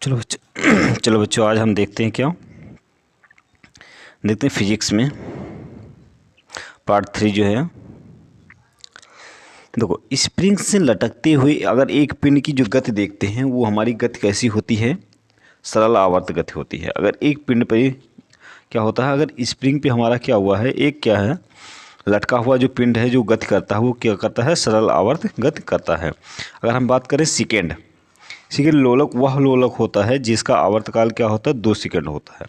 चलो बच्चों चलो बच्चों आज हम देखते हैं फिजिक्स में पार्ट 3 जो है। देखो, स्प्रिंग से लटकते हुए अगर एक पिंड की जो गति देखते हैं वो हमारी गति कैसी होती है, सरल आवर्त गति होती है। अगर एक पिंड पे क्या होता है, अगर स्प्रिंग पे हमारा क्या हुआ है, एक क्या है लटका हुआ जो पिंड है जो गति करता है वो क्या करता है, सरल आवर्त गति करता है। अगर हम बात करें सेकेंड लोलक, वह लोलक होता है जिसका आवर्तकाल क्या होता है, 2 सेकंड होता है।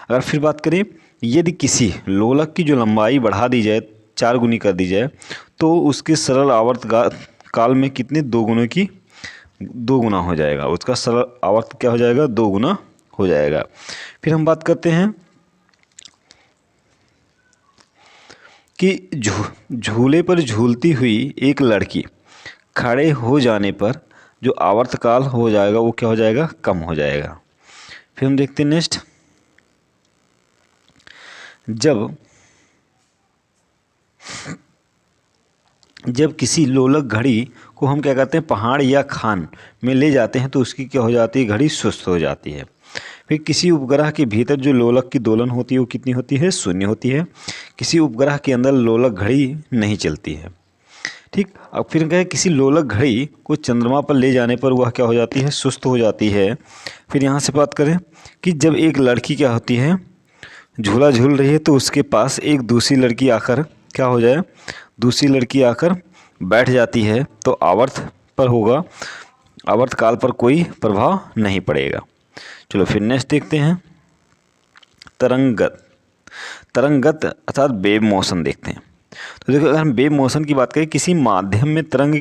अगर फिर बात करें, यदि किसी लोलक की जो लंबाई बढ़ा दी जाए, 4 गुनी कर दी जाए, तो उसके सरल आवर्त काल में कितने 2 गुना हो जाएगा, उसका सरल आवर्त क्या हो जाएगा, 2 गुना हो जाएगा। फिर हम बात करते हैं कि झूले पर झूलती हुई एक लड़की खड़े हो जाने पर जो आवर्तकाल हो जाएगा वो क्या हो जाएगा, कम हो जाएगा। फिर हम देखते हैं नेक्स्ट, जब किसी लोलक घड़ी को हम क्या कहते हैं, पहाड़ या खान में ले जाते हैं तो उसकी क्या हो जाती है, घड़ी सुस्त हो जाती है। फिर किसी उपग्रह के भीतर जो लोलक की दोलन होती है वो कितनी होती है, 0 होती है। किसी उपग्रह के अंदर लोलक घड़ी नहीं चलती है। ठीक, अब फिर कहें किसी लोलक घड़ी को चंद्रमा पर ले जाने पर वह क्या हो जाती है, सुस्त हो जाती है। फिर यहाँ से बात करें कि जब एक लड़की क्या होती है, झूला झूल रही है तो उसके पास एक दूसरी लड़की आकर क्या हो जाए, दूसरी लड़की आकर बैठ जाती है तो आवर्तकाल पर कोई प्रभाव नहीं पड़ेगा। चलो फिर नेक्स्ट देखते हैं, तरंगत अर्थात वेव मोशन देखते हैं। तो देखो, अगर हम वेव मोशन की बात करें, किसी माध्यम में तरंग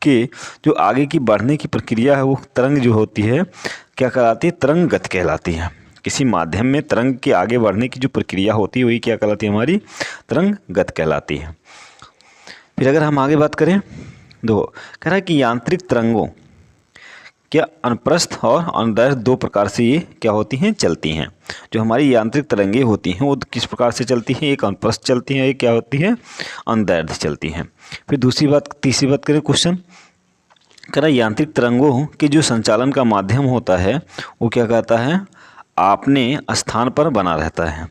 के जो आगे की बढ़ने की प्रक्रिया है वो तरंग जो होती है क्या कहलाती है, तरंगत कहलाती है। किसी माध्यम में तरंग के आगे बढ़ने की जो प्रक्रिया होती है वही क्या कहलाती है, हमारी तरंगत कहलाती है। फिर अगर हम आगे बात करें, देखो कह रहा है कि यांत्रिक तरंगों क्या अनुप्रस्थ और अनुदैर्ध्य 2 प्रकार से ये क्या होती हैं, चलती हैं। जो हमारी यांत्रिक तरंगें होती हैं वो किस प्रकार से चलती हैं, एक अनुप्रस्थ चलती हैं, एक क्या होती है, अनुदैर्ध्य चलती हैं। फिर तीसरी बात करें, क्वेश्चन कह रहा है यांत्रिक तरंगों के जो संचालन का माध्यम होता है वो क्या कहता है, अपने स्थान पर बना रहता है।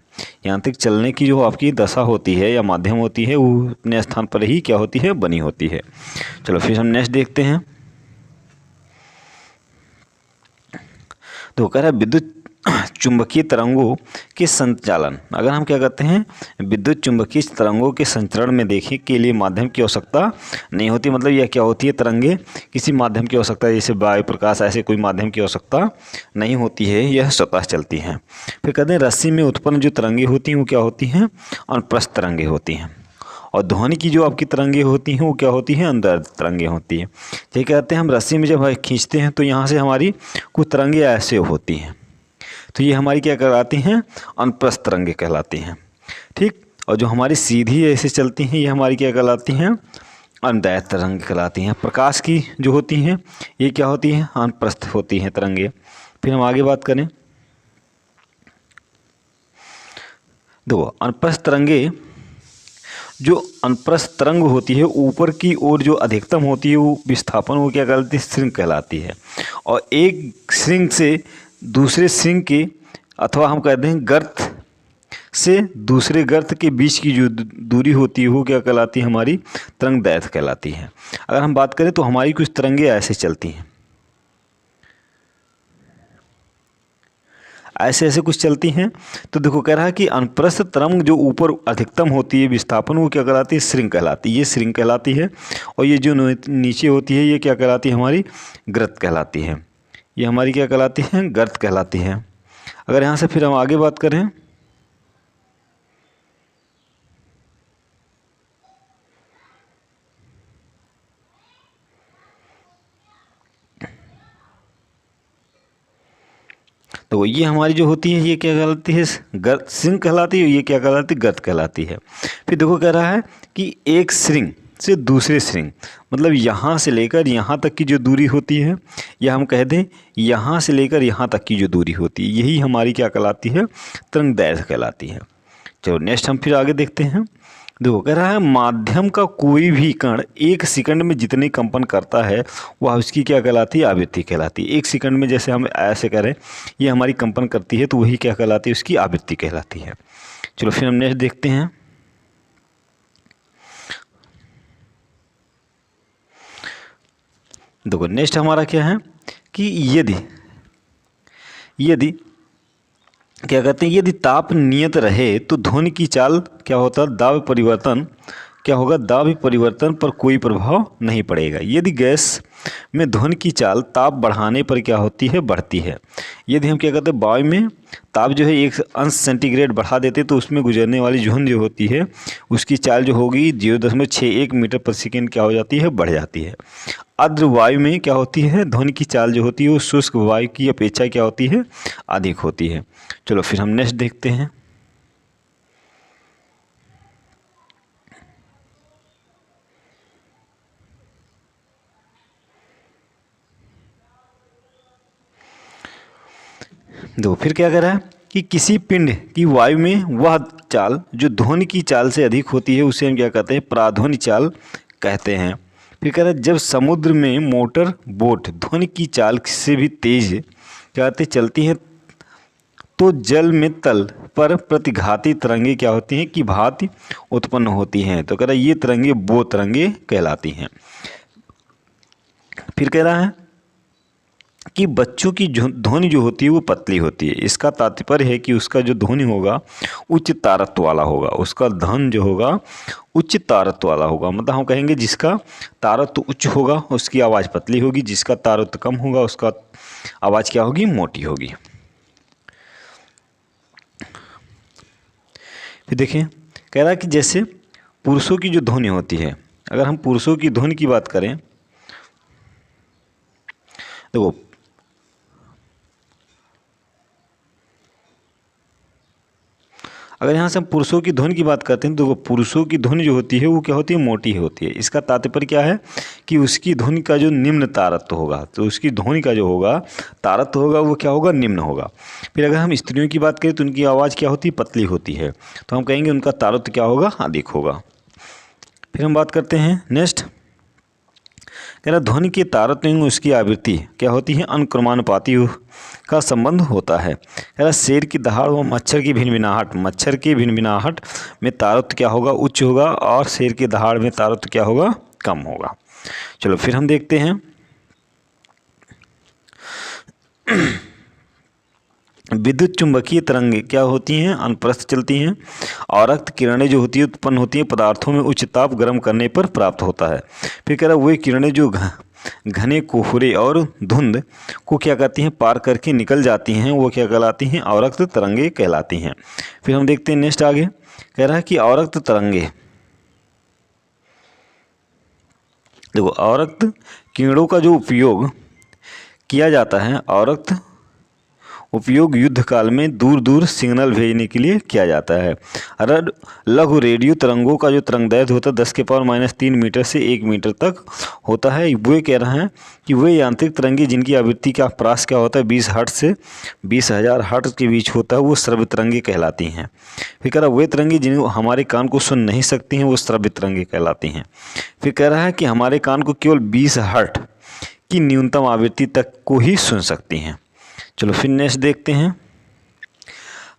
यांत्रिक चलने की जो आपकी दशा होती है या माध्यम होती है वो अपने स्थान पर ही क्या होती है, बनी होती है। चलो फिर हम नेक्स्ट देखते हैं, तो कह रहा है विद्युत चुंबकीय तरंगों के संचालन। अगर हम क्या कहते हैं, विद्युत चुंबकीय तरंगों के संचरण में देखें के लिए माध्यम की आवश्यकता नहीं होती। मतलब यह क्या होती है, तरंगे किसी माध्यम की आवश्यकता, जैसे वायु प्रकाश, ऐसे कोई माध्यम की आवश्यकता नहीं होती है, यह स्वतः चलती हैं। फिर कहते हैं रस्सी में उत्पन्न जो तरंगे होती हैं वो क्या होती हैं, अनुप्रस्थ तरंगे होती हैं। और ध्वनि की जो आपकी तरंगे होती हैं वो क्या होती हैं, अनुदैर्ध्य तरंगे होती हैं। ये कहते हैं हम रस्सी में जब खींचते हैं तो यहाँ से हमारी कुछ तरंगे ऐसे होती हैं, तो ये हमारी क्या कहलाती हैं, अनुप्रस्थ तरंगे कहलाती हैं। ठीक, और जो हमारी सीधी ऐसे चलती हैं ये हमारी क्या कहलाती हैं, अनुदैर्ध्य तरंगे कहलाती हैं। प्रकाश की जो होती हैं ये क्या होती हैं, अनुप्रस्थ होती हैं तरंगे। फिर हम आगे बात करें, देखो अनुप्रस्थ तरंगे, जो अनुप्रस्थ तरंग होती है ऊपर की ओर जो अधिकतम होती है वो विस्थापन वो क्या कहलाती है, श्रिंग कहलाती है। और एक श्रिंग से दूसरे श्रिंग के अथवा हम कहते हैं गर्त से दूसरे गर्त के बीच की जो दूरी होती है वो क्या कहलाती है, हमारी तरंगदैर्ध्य कहलाती है। अगर हम बात करें तो हमारी कुछ तरंगे ऐसे चलती हैं, ऐसे ऐसे कुछ चलती हैं। तो देखो कह रहा है कि अनुप्रस्थ तरंग जो ऊपर अधिकतम होती है विस्थापन वो क्या कहलाती है, श्रिंग कहलाती है, ये श्रिंग कहलाती है। और ये जो नीचे होती है ये क्या कहलाती है, हमारी गर्त कहलाती है। ये हमारी क्या कहलाती है, गर्त कहलाती है। अगर यहाँ से फिर हम आगे बात करें, तो ये हमारी जो होती है ये क्या कहलाती है, गर्त श्रिंग कहलाती है, ये क्या कहलाती है, गर्त कहलाती है। फिर देखो कह रहा है कि एक श्रिंग से दूसरे श्रिंग, मतलब यहाँ से लेकर यहाँ तक की जो दूरी होती है, या हम कह दें यहाँ से लेकर यहाँ तक की जो दूरी होती है, यही हमारी क्या कहलाती है, तरंगदैर्ध्य कहलाती है। चलो नेक्स्ट हम फिर आगे देखते हैं, देखो कह रहा है माध्यम का कोई भी कण 1 सेकंड में जितने कंपन करता है वह उसकी क्या कहलाती है, आवृत्ति कहलाती है। 1 सेकंड में जैसे हम ऐसे करें ये हमारी कंपन करती है तो वही क्या कहलाती है, उसकी आवृत्ति कहलाती है। चलो फिर हम नेक्स्ट देखते हैं। देखो नेक्स्ट हमारा क्या है कि यदि क्या कहते हैं, यदि ताप नियत रहे तो ध्वनि की चाल क्या होता है, दाब परिवर्तन क्या होगा, दाब परिवर्तन पर कोई प्रभाव नहीं पड़ेगा। यदि गैस में ध्वनि की चाल ताप बढ़ाने पर क्या होती है, बढ़ती है। यदि हम क्या कहते हैं वायु में ताप जो है 1 अंश सेंटीग्रेड बढ़ा देते तो उसमें गुजरने वाली ध्वनि जो होती है उसकी चाल जो होगी 0.61 मीटर प्रति सेकेंड क्या हो जाती है, बढ़ जाती है। आर्द्र वायु में क्या होती है, ध्वनि की चाल जो होती है वो शुष्क वायु की अपेक्षा क्या होती है, अधिक होती है। चलो फिर हम नेक्स्ट देखते हैं। देखो फिर क्या कह रहा है कि किसी पिंड की वायु में वह चाल जो ध्वनि की चाल से अधिक होती है उसे हम क्या कहते हैं, पराध्वनि चाल कहते हैं। फिर कह रहा है जब समुद्र में मोटर बोट ध्वनि की चाल से भी तेज क्या कहते हैं चलती हैं तो जल में तल पर प्रतिघाती तरंगे क्या होती हैं कि भांति उत्पन्न होती हैं। तो कह रहा है ये तरंगे वो तरंगे कहलाती हैं। फिर कह रहा है कि बच्चों की ध्वनि जो होती है वो पतली होती है। इसका तात्पर्य है कि उसका जो ध्वनि होगा उच्च तारत्व वाला होगा, उसका धन जो होगा उच्च तारत्व वाला होगा। मतलब हम कहेंगे जिसका तारत्व उच्च होगा उसकी आवाज़ पतली होगी, जिसका तारत्व कम होगा उसका आवाज़ क्या होगी, मोटी होगी। फिर देखिए कह रहा है कि जैसे पुरुषों की जो ध्वनि होती है, अगर हम पुरुषों की ध्वनि की बात करें, देखो अगर यहाँ से हम पुरुषों की ध्वनि की बात करते हैं तो पुरुषों की ध्वनि जो होती है वो क्या होती है, मोटी होती है। इसका तात्पर्य क्या है कि उसकी ध्वनि का जो निम्न तारत्व होगा, तो उसकी ध्वनि का जो होगा तारत्व होगा वो क्या होगा, निम्न होगा। फिर अगर हम स्त्रियों की बात करें तो उनकी आवाज़ क्या होती है, पतली होती है, तो हम कहेंगे उनका तारत्व क्या होगा, अधिक होगा। फिर हम बात करते हैं नेक्स्ट। कह रहा ध्वनि के तारतम्य में उसकी आवृत्ति क्या होती है, अनुक्रमानुपाती का संबंध होता है। कह रहा शेर की दहाड़ व मच्छर की भिनभिनाहट में तारतम्य क्या होगा, उच्च होगा, और शेर की दहाड़ में तारतम्य क्या होगा, कम होगा। चलो फिर हम देखते हैं विद्युत चुंबकीय तरंगे क्या होती हैं, अनुप्रस्थ चलती हैं। और रक्त किरणें जो होती है उत्पन्न होती हैं पदार्थों में उच्च ताप गर्म करने पर प्राप्त होता है। फिर कह रहा है वे किरणें जो घने कोहरे और धुंध को क्या कहती हैं, पार करके निकल जाती हैं, वो क्या कहलाती हैं, अवरक्त तरंगे कहलाती हैं। फिर हम देखते हैं नेक्स्ट आगे। कह रहा है कि अवरक्त तरंगे, देखो अवरक्त किरणों का जो उपयोग किया जाता है, अवरक्त उपयोग युद्ध काल में दूर दूर सिग्नल भेजने के लिए किया जाता है। लघु रेडियो तरंगों का जो तरंगदैर्घ्य होता है 10⁻³ मीटर से 1 मीटर तक होता है। वे कह रहे हैं कि वे यांत्रिक तरंगे जिनकी आवृत्ति का प्रास क्या होता है 20 हर्ट्ज से 20,000 हर्ट्ज के बीच होता है वो श्रव्य तरंगे कहलाती हैं। फिर कह रहा है वे तरंगे जिनको हमारे कान को सुन नहीं सकती हैं वो श्रव्य तरंगे कहलाती हैं। फिर कह रहा है कि हमारे कान को केवल 20 हर्ट्ज की न्यूनतम आवृत्ति तक को ही सुन सकती हैं। चलो फिर नेक्स्ट देखते हैं।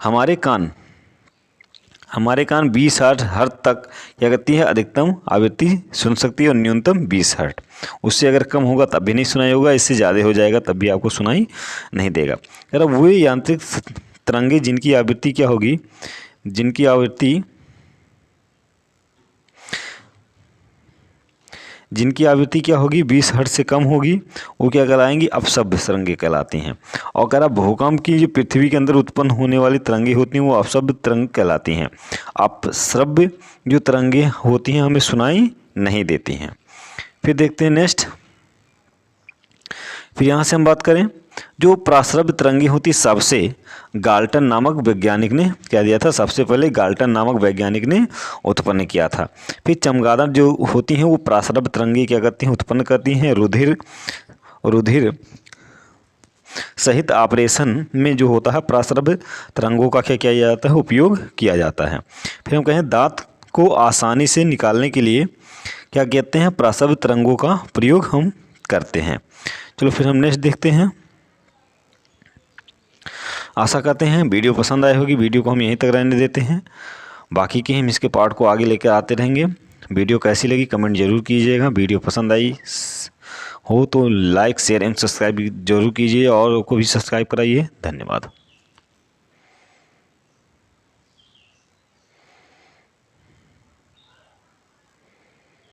हमारे कान 20 हर्ट्ज तक क्या करती है, अधिकतम आवृत्ति सुन सकती है और न्यूनतम 20 हर्ट्ज। उससे अगर कम होगा तब भी नहीं सुनाई होगा, इससे ज़्यादा हो जाएगा तब भी आपको सुनाई नहीं देगा। अगर वो यांत्रिक तरंगे जिनकी आवृत्ति क्या होगी, जिनकी आवृत्ति क्या होगी 20 हर्ट्ज से कम होगी वो क्या कहलाएंगी, अपश्रव्य तरंगे कहलाती हैं। और अगर आप भूकंप की जो पृथ्वी के अंदर उत्पन्न होने वाली तरंगे होती हैं वो अपश्रव्य तरंग कहलाती हैं। अपश्रव्य जो तरंगे होती हैं हमें सुनाई नहीं देती हैं। फिर देखते हैं नेक्स्ट। फिर यहाँ से हम बात करें जो प्राश्रव्य तरंगे होती सबसे गाल्टन नामक वैज्ञानिक ने क्या दिया था, सबसे पहले गाल्टन नामक वैज्ञानिक ने उत्पन्न किया था। फिर चमगादड़ जो होती हैं वो प्राश्रव्य तरंगे क्या करती हैं, उत्पन्न करती हैं। रुधिर सहित ऑपरेशन में जो होता है प्राश्रव्य तरंगों का क्या किया जाता है, उपयोग किया जाता है। फिर हम कहें दांत को आसानी से निकालने के लिए क्या कहते हैं, प्रस्रव तरंगों का प्रयोग हम करते हैं। चलो फिर हम नेक्स्ट देखते हैं। आशा करते हैं वीडियो पसंद आई होगी। वीडियो को हम यहीं तक रहने देते हैं, बाकी के हम इसके पार्ट को आगे लेकर आते रहेंगे। वीडियो कैसी लगी कमेंट जरूर कीजिएगा। वीडियो पसंद आई हो तो लाइक शेयर एंड सब्सक्राइब जरूर कीजिए और को भी सब्सक्राइब कराइए। धन्यवाद।